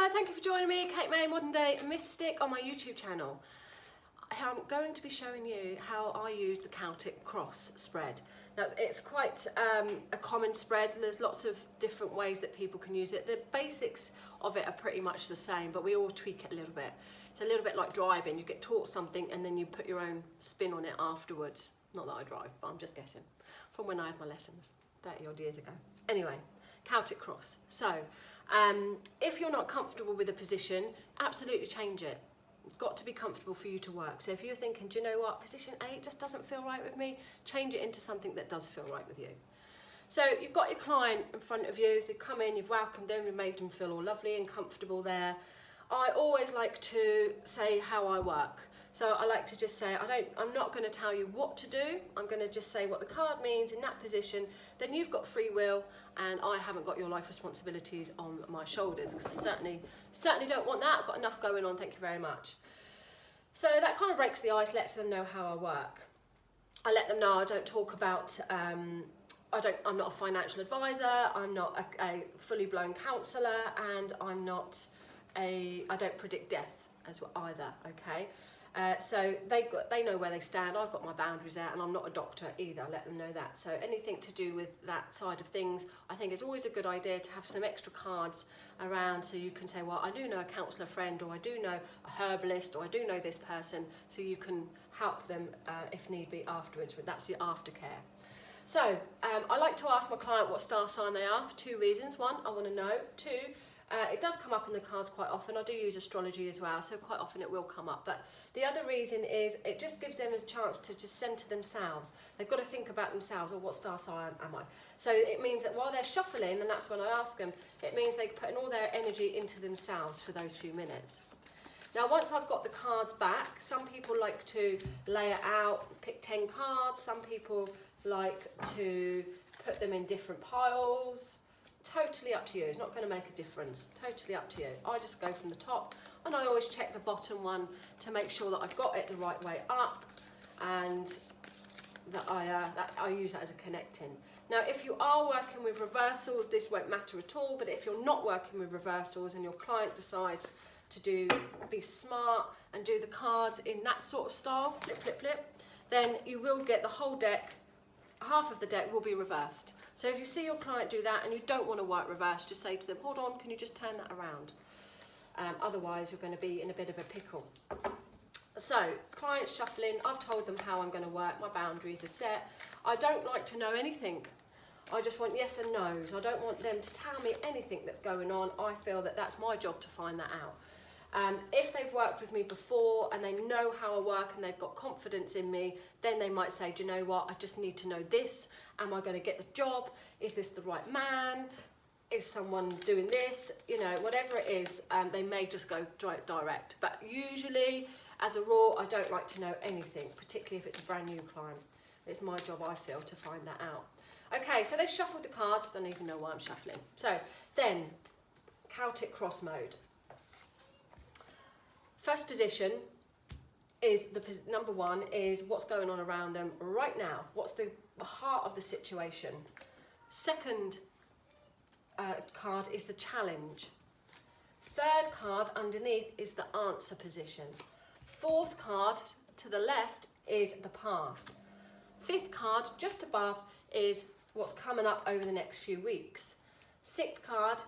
Hello, thank you for joining me, Kate May, Modern Day Mystic, on my YouTube channel. I'm going to be showing you how I use the Celtic cross spread. Now, it's quite a common spread. There's lots of different ways that people can use it. The basics of it are pretty much the same, but we all tweak it a little bit. It's a little bit like driving. You get taught something and then you put your own spin on it afterwards. Not that I drive, but I'm just guessing. From when I had my lessons 30 odd years ago. Anyway, Celtic cross. So, if you're not comfortable with a position, absolutely change it. It's got to be comfortable for you to work. So if you're thinking, do you know what, position 8 just doesn't feel right with me, change it into something that does feel right with you. So you've got your client in front of you, they've come in, you've welcomed them, you've made them feel all lovely and comfortable there. I always like to say how I work. So I like to just say, I'm not going to tell you what to do, I'm going to just say what the card means in that position, then you've got free will and I haven't got your life responsibilities on my shoulders, because I certainly don't want that. I've got enough going on, thank you very much. So that kind of breaks the ice, lets them know how I work. I let them know I don't talk about, I'm not a financial advisor, I'm not a fully blown counsellor, and I don't predict death as well either, okay? So they know where they stand. I've got my boundaries there, and I'm not a doctor either. I let them know that. So anything to do with that side of things, I think it's always a good idea to have some extra cards around, so you can say, well, I do know a counsellor friend, or I do know a herbalist, or I do know this person, so you can help them if need be afterwards. But that's your aftercare. So I like to ask my client what star sign they are for two reasons. One, I want to know. Two, it does come up in the cards quite often. I do use astrology as well, so quite often it will come up. But the other reason is it just gives them a chance to just centre themselves. They've got to think about themselves, or what star sign am I? So it means that while they're shuffling, and that's when I ask them, it means they're putting all their energy into themselves for those few minutes. Now, once I've got the cards back, some people like to lay it out, pick 10 cards. Some people like to put them in different piles. Totally up to you. It's not going to make a difference. Totally up to you. I just go from the top, and I always check the bottom one to make sure that I've got it the right way up, and that I use that as a connecting. Now, if you are working with reversals, this won't matter at all. But if you're not working with reversals and your client decides to be smart and do the cards in that sort of style, flip, flip, flip, then you will get the whole deck. Half of the deck will be reversed. So if you see your client do that and you don't want to work reverse, just say to them, hold on, can you just turn that around? Otherwise, you're going to be in a bit of a pickle. So, clients shuffling, I've told them how I'm going to work, my boundaries are set. I don't like to know anything. I just want yes and no's. I don't want them to tell me anything that's going on. I feel that that's my job to find that out. If they've worked with me before and they know how I work and they've got confidence in me, then they might say, do you know what, I just need to know this. Am I going to get the job? Is this the right man? Is someone doing this? You know, whatever it is, they may just go direct. But usually, as a rule, I don't like to know anything, particularly if it's a brand new client. It's my job, I feel, to find that out. Okay, so they've shuffled the cards. Don't even know why I'm shuffling. So then, Celtic cross mode. First position is number one is what's going on around them right now. What's the heart of the situation? Second card is the challenge. Third card underneath is the answer position. Fourth card to the left is the past. Fifth card just above is what's coming up over the next few weeks. Sixth card,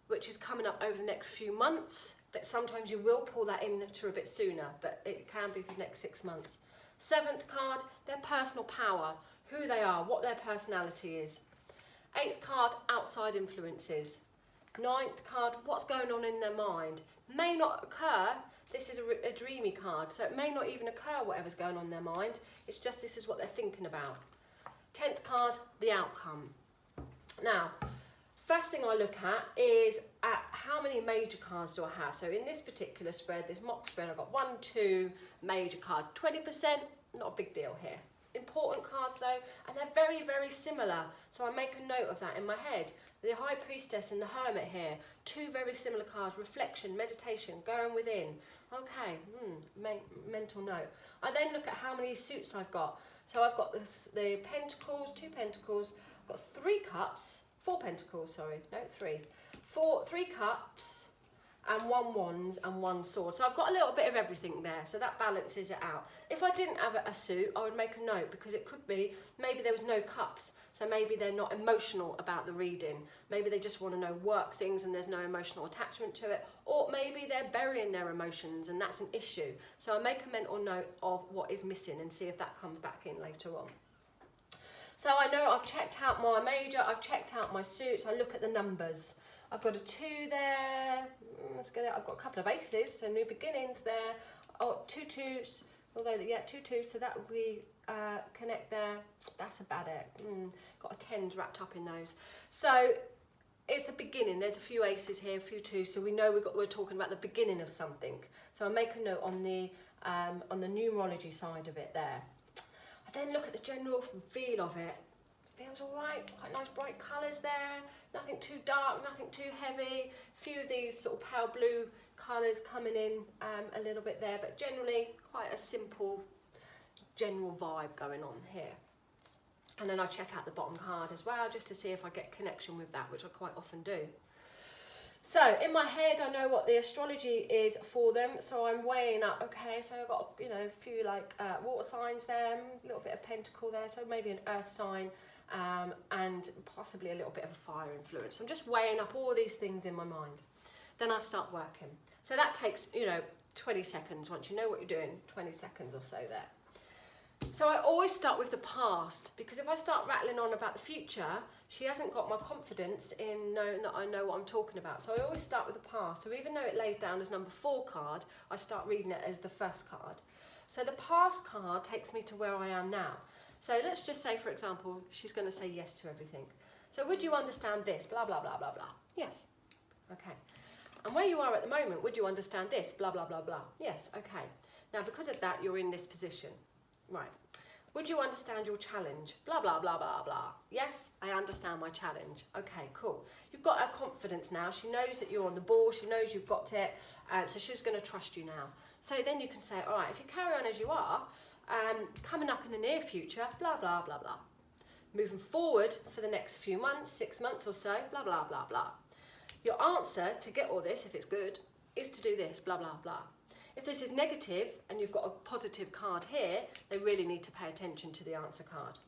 which is coming up over the next few months, but sometimes you will pull that in to a bit sooner, but it can be for the next 6 months. Seventh card, their personal power, who they are, what their personality is. Eighth card, outside influences. Ninth card, what's going on in their mind. May not occur, this is a dreamy card, so it may not even occur whatever's going on in their mind, it's just this is what they're thinking about. 10th card, the outcome. Now, first thing I look at is at how many major cards do I have. So in this particular spread, this mock spread, I've got 1, 2 major cards. 20%, not a big deal here. Important cards though, and they're very, very similar. So I make a note of that in my head. The High Priestess and the Hermit here, two very similar cards. Reflection, meditation, going within. Okay, mental note. I then look at how many suits I've got. So I've got the Pentacles, 2 Pentacles, I've got 3 Cups, 4 Pentacles, sorry, no, 3. 3 Cups, and 1 wands and 1 sword. So I've got a little bit of everything there, so that balances it out. If I didn't have a suit, I would make a note, because it could be maybe there was no cups, so maybe they're not emotional about the reading. Maybe they just want to know work things and there's no emotional attachment to it, or maybe they're burying their emotions and that's an issue. So I make a mental note of what is missing and see if that comes back in later on. So I know I've checked out my major, I've checked out my suits, I look at the numbers. I've got a 2 there, let's get it, I've got a couple of aces, so new beginnings there. Oh, 2 2s, although, yeah, 2 2s, so that will be connect there. That's about it. Got a 10s wrapped up in those. So it's the beginning. There's a few aces here, a few 2s, so we know we're talking about the beginning of something. So I make a note on the numerology side of it there. I then look at the general feel of it. Feels all right, quite nice bright colours there, nothing too dark, nothing too heavy. A few of these sort of pale blue colours coming in a little bit there, but generally quite a simple general vibe going on here. And then I check out the bottom card as well, just to see if I get connection with that, which I quite often do. So in my head, I know what the astrology is for them, so I'm weighing up. Okay, so I've got, you know, a few like water signs there, a little bit of pentacle there, so maybe an earth sign, and possibly a little bit of a fire influence. So I'm just weighing up all these things in my mind. Then I start working. So that takes, you know, 20 seconds. Once you know what you're doing, 20 seconds or so there. So I always start with the past, because if I start rattling on about the future, she hasn't got my confidence in knowing that I know what I'm talking about. So I always start with the past. So even though it lays down as number 4 card, I start reading it as the first card. So the past card takes me to where I am now. So let's just say, for example, she's going to say yes to everything. So would you understand this? Blah, blah, blah, blah, blah. Yes. Okay. And where you are at the moment, would you understand this? Blah, blah, blah, blah. Yes. Okay. Now, because of that, you're in this position. Right. Would you understand your challenge? Blah, blah, blah, blah, blah. Yes, I understand my challenge. Okay, cool. You've got her confidence now. She knows that you're on the ball. She knows you've got it. So she's going to trust you now. So then you can say, all right, if you carry on as you are, coming up in the near future, blah, blah, blah, blah. Moving forward for the next few months, 6 months or so, blah, blah, blah, blah. Your answer to get all this, if it's good, is to do this, blah, blah, blah. If this is negative and you've got a positive card here, they really need to pay attention to the answer card.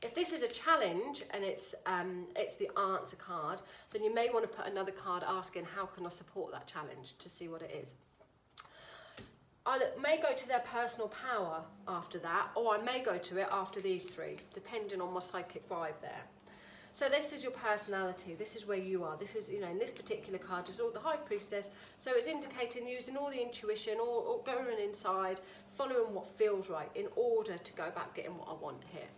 If this is a challenge and it's the answer card, then you may want to put another card asking, how can I support that challenge, to see what it is. I may go to their personal power after that, or I may go to it after these 3, depending on my psychic vibe there. So this is your personality, this is where you are, this is, you know, in this particular card is all the High Priestess, so it's indicating using all the intuition, or going inside, following what feels right in order to go about getting what I want here.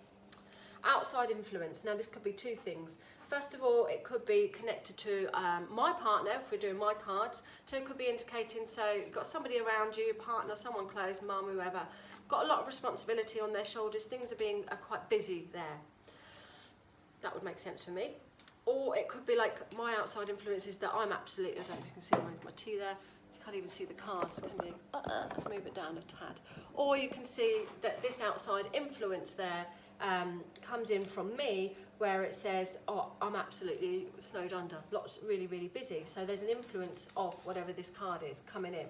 Outside influence, now this could be 2 things. First of all, it could be connected to my partner, if we're doing my cards, so it could be indicating, so you've got somebody around you, partner, someone close, mum, whoever, got a lot of responsibility on their shoulders, things are quite busy there. That would make sense for me. Or it could be like my outside influences that I'm absolutely, I don't know if you can see my tea there, you can't even see the cards, can you? Let's move it down a tad. Or you can see that this outside influence there comes in from me, where it says, oh, I'm absolutely snowed under, lots, really, really busy. So there's an influence of whatever this card is coming in.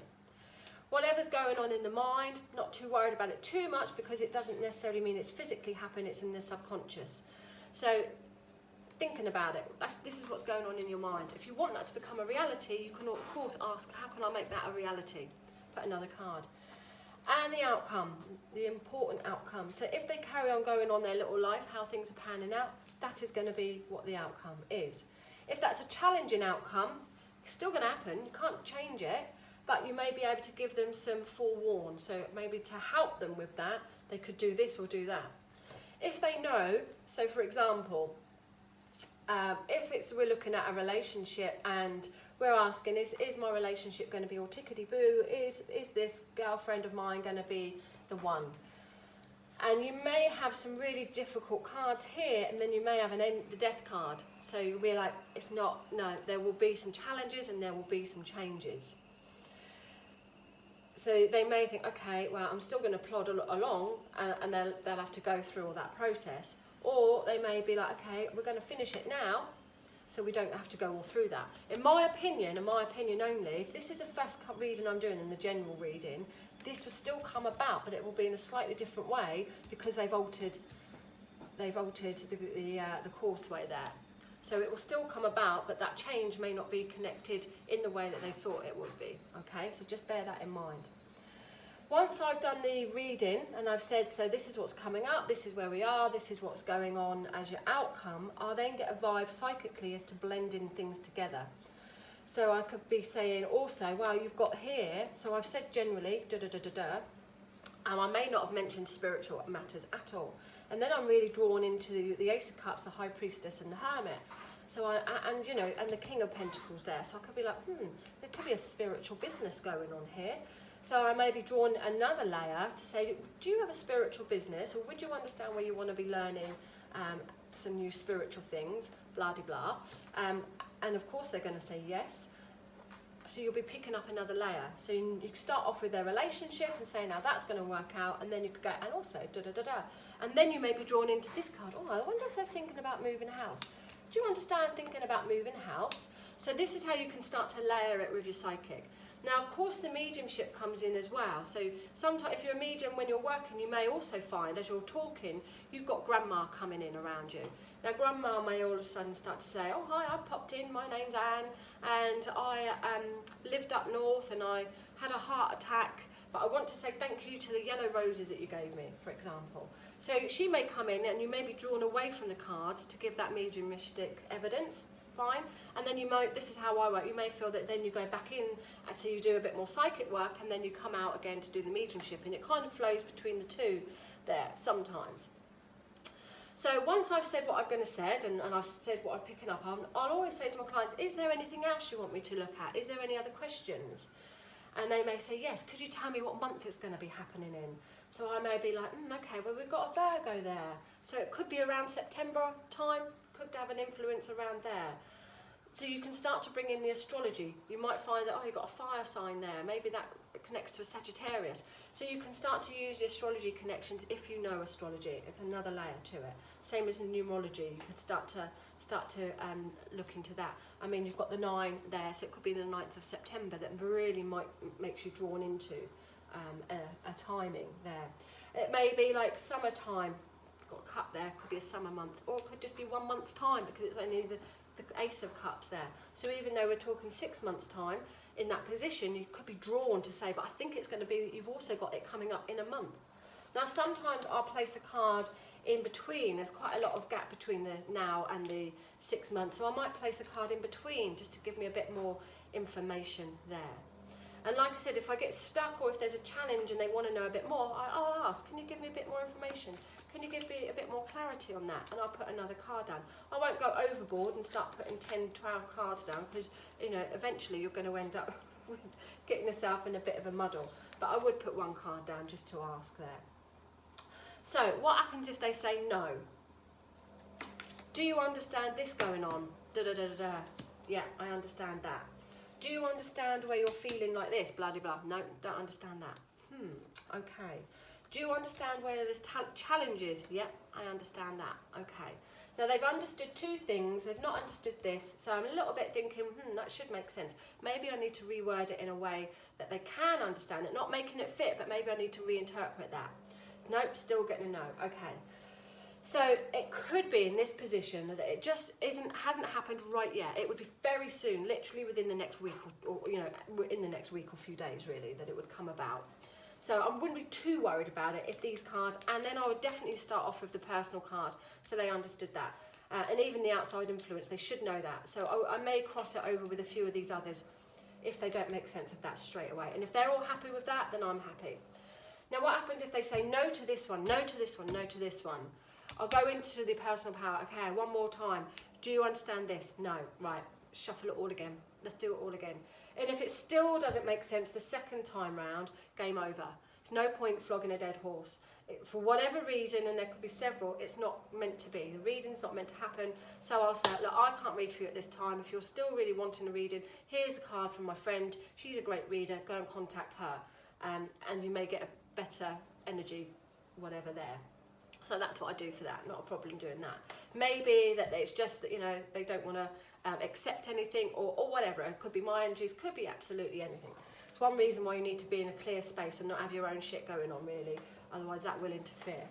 Whatever's going on in the mind, not too worried about it too much, because it doesn't necessarily mean it's physically happening, it's in the subconscious. So thinking about it, this is what's going on in your mind. If you want that to become a reality, you can of course ask, how can I make that a reality? Put another card. And the outcome, the important outcome. So if they carry on going on their little life, how things are panning out, that is going to be what the outcome is. If that's a challenging outcome, it's still going to happen, you can't change it, but you may be able to give them some forewarn. So maybe to help them with that, they could do this or do that. If they know, so for example, if we're looking at a relationship and we're asking, is my relationship going to be all tickety-boo? Is this girlfriend of mine going to be the one? And you may have some really difficult cards here, and then you may have the death card. So you'll be like, it's not, no, there will be some challenges and there will be some changes. So they may think, okay, well, I'm still going to plod along, and they'll have to go through all that process. Or they may be like, okay, we're going to finish it now, so we don't have to go all through that. In my opinion only, if this is the first reading I'm doing in the general reading, this will still come about, but it will be in a slightly different way because they've altered the courseway there. So it will still come about, but that change may not be connected in the way that they thought it would be. Okay, so just bear that in mind. Once I've done the reading and I've said, so this is what's coming up, this is where we are, this is what's going on as your outcome, I'll then get a vibe psychically as to blending things together. So I could be saying also, well, you've got here, so I've said generally, and I may not have mentioned spiritual matters at all. And then I'm really drawn into the Ace of Cups, the High Priestess and the Hermit. So and the King of Pentacles there. So I could be like, there could be a spiritual business going on here. So I may be drawn another layer to say, do you have a spiritual business, or would you understand where you want to be learning some new spiritual things, blah de blah. And of course they're going to say yes. So you'll be picking up another layer. So you start off with their relationship and say, now that's going to work out, and then you could go, and also and then you may be drawn into this card. Oh, I wonder if they're thinking about moving house. Do you understand thinking about moving house? So this is how you can start to layer it with your psychic. Now, of course, the mediumship comes in as well. So sometimes if you're a medium when you're working, you may also find, as you're talking, you've got grandma coming in around you. Now, grandma may all of a sudden start to say, oh, hi, I've popped in, my name's Anne, and I lived up north and I had a heart attack, but I want to say thank you to the yellow roses that you gave me, for example. So she may come in and you may be drawn away from the cards to give that mediumistic evidence. Fine, and then you might, this is how I work, you may feel that then you go back in and so you do a bit more psychic work and then you come out again to do the mediumship, and it kind of flows between the two there sometimes. So once I've said what I'm going to say and I've said what I'm picking up on, I'll always say to my clients, is there anything else you want me to look at? Is there any other questions? And they may say, yes, could you tell me what month it's going to be happening in? So I may be like, okay, well, we've got a Virgo there. So it could be around September time, could have an influence around there. So you can start to bring in the astrology. You might find that, oh, you've got a fire sign there. Maybe that connects to a Sagittarius. So you can start to use the astrology connections if you know astrology. It's another layer to it. Same as in numerology. You could start to look into that. I mean, you've got the 9 there, so it could be the 9th of September that really might makes you drawn into a timing there. It may be like summertime. Got a cup there, could be a summer month, or it could just be 1 month's time because it's only the Ace of Cups there. So even though we're talking 6 months' time, in that position you could be drawn to say, but I think it's going to be, you've also got it coming up in a month. Now sometimes I'll place a card in between, there's quite a lot of gap between the now and the 6 months, so I might place a card in between just to give me a bit more information there. And like I said, if I get stuck or if there's a challenge and they want to know a bit more, I'll ask, can you give me a bit more information? Can you give me a bit more clarity on that? And I'll put another card down. I won't go overboard and start putting 10, 12 cards down because, you know, eventually you're going to end up getting yourself in a bit of a muddle. But I would put 1 card down just to ask there. So what happens if they say no? Do you understand this going on? Yeah, I understand that. Do you understand where you're feeling like this? Blah, blah, blah. No, don't understand that. Okay. Do you understand where there's challenges? Yep, I understand that. Okay. Now they've understood 2 things. They've not understood this. So I'm a little bit thinking, that should make sense. Maybe I need to reword it in a way that they can understand it. Not making it fit, but maybe I need to reinterpret that. Nope, still getting a no. Okay. So it could be in this position that it just hasn't happened right yet. It would be very soon, literally within the next week or in the next week or few days really, that it would come about. So I wouldn't be too worried about it if these cards, and then I would definitely start off with the personal card so they understood that. And even the outside influence, they should know that. So I may cross it over with a few of these others if they don't make sense of that straight away. And if they're all happy with that, then I'm happy. Now what happens if they say no to this one, no to this one, no to this one? I'll go into the personal power. Okay, one more time. Do you understand this? No. Right. Shuffle it all again. Let's do it all again. And if it still doesn't make sense the second time round, game over. There's no point flogging a dead horse. For whatever reason, and there could be several, it's not meant to be. The reading's not meant to happen. So I'll say, look, I can't read for you at this time. If you're still really wanting a reading, here's the card from my friend. She's a great reader. Go and contact her. And you may get a better energy, whatever there. So that's what I do for that, not a problem doing that. Maybe that it's just that, you know, they don't want to accept anything or whatever. It could be my energies, could be absolutely anything. It's one reason why you need to be in a clear space and not have your own shit going on, really. Otherwise that will interfere.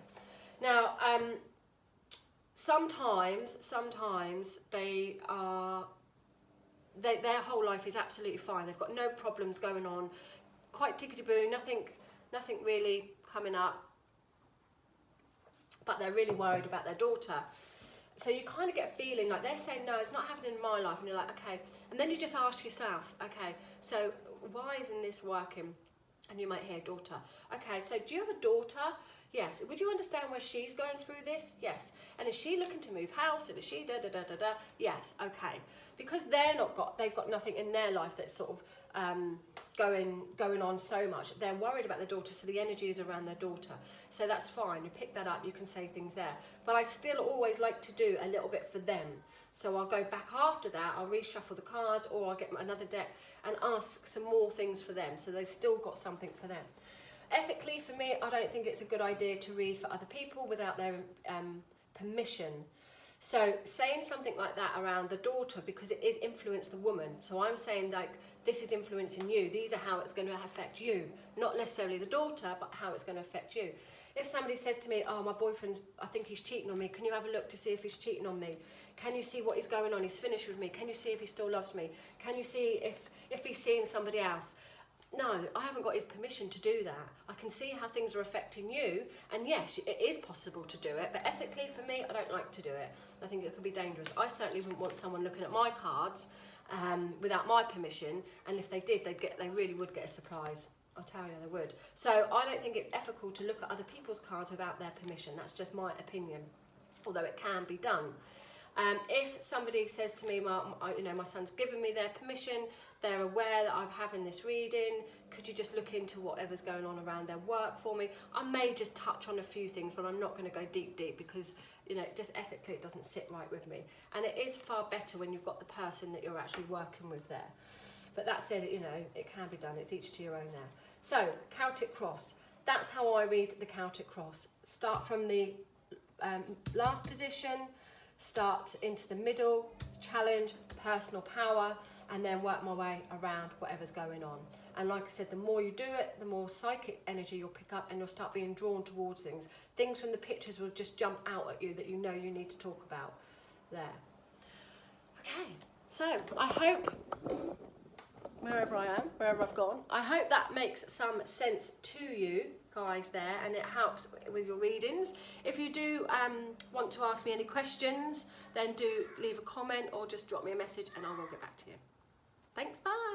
Now, sometimes they are, their whole life is absolutely fine. They've got no problems going on, quite tickety-boo, nothing really coming up. But they're really worried about their daughter. So you kind of get a feeling like they're saying, no, it's not happening in my life. And you're like, okay. And then you just ask yourself, okay, so why isn't this working? And you might hear daughter. Okay, so do you have a daughter? Yes. Would you understand where she's going through this? Yes. And is she looking to move house? And is she da-da-da-da-da? Yes. Okay. Because they've got nothing in their life that's sort of going on so much. They're worried about their daughter, so the energy is around their daughter. So that's fine. You pick that up, you can say things there. But I still always like to do a little bit for them. So I'll go back after that, I'll reshuffle the cards, or I'll get another deck and ask some more things for them. So they've still got something for them. Ethically, for me, I don't think it's a good idea to read for other people without their permission. So saying something like that around the daughter, because it is influence the woman. So I'm saying, like, this is influencing you. These are how it's going to affect you. Not necessarily the daughter, but how it's going to affect you. If somebody says to me, oh, my boyfriend's, I think he's cheating on me. Can you have a look to see if he's cheating on me? Can you see what is going on? He's finished with me. Can you see if he still loves me? Can you see if he's seeing somebody else? No, I haven't got his permission to do that. I can see how things are affecting you, and yes, it is possible to do it, but ethically for me, I don't like to do it. I think it could be dangerous. I certainly wouldn't want someone looking at my cards without my permission, and if they did, they really would get a surprise. I'll tell you, they would. So I don't think it's ethical to look at other people's cards without their permission. That's just my opinion, although it can be done. If somebody says to me, my son's given me their permission, they're aware that I'm having this reading, could you just look into whatever's going on around their work for me? I may just touch on a few things, but I'm not going to go deep because, just ethically it doesn't sit right with me. And it is far better when you've got the person that you're actually working with there. But that said, it can be done. It's each to your own there. So, Celtic cross. That's how I read the Celtic cross. Start from the last position, start into the middle, challenge, personal power, and then work my way around whatever's going on. And like I said, the more you do it, the more psychic energy you'll pick up, and you'll start being drawn towards things. Things from the pictures will just jump out at you that you know you need to talk about there. Okay, so I hope, wherever I am, wherever I've gone, I hope that makes some sense to you guys there, and it helps with your readings. If you do want to ask me any questions, then do leave a comment or just drop me a message and I will get back to you. Thanks, bye.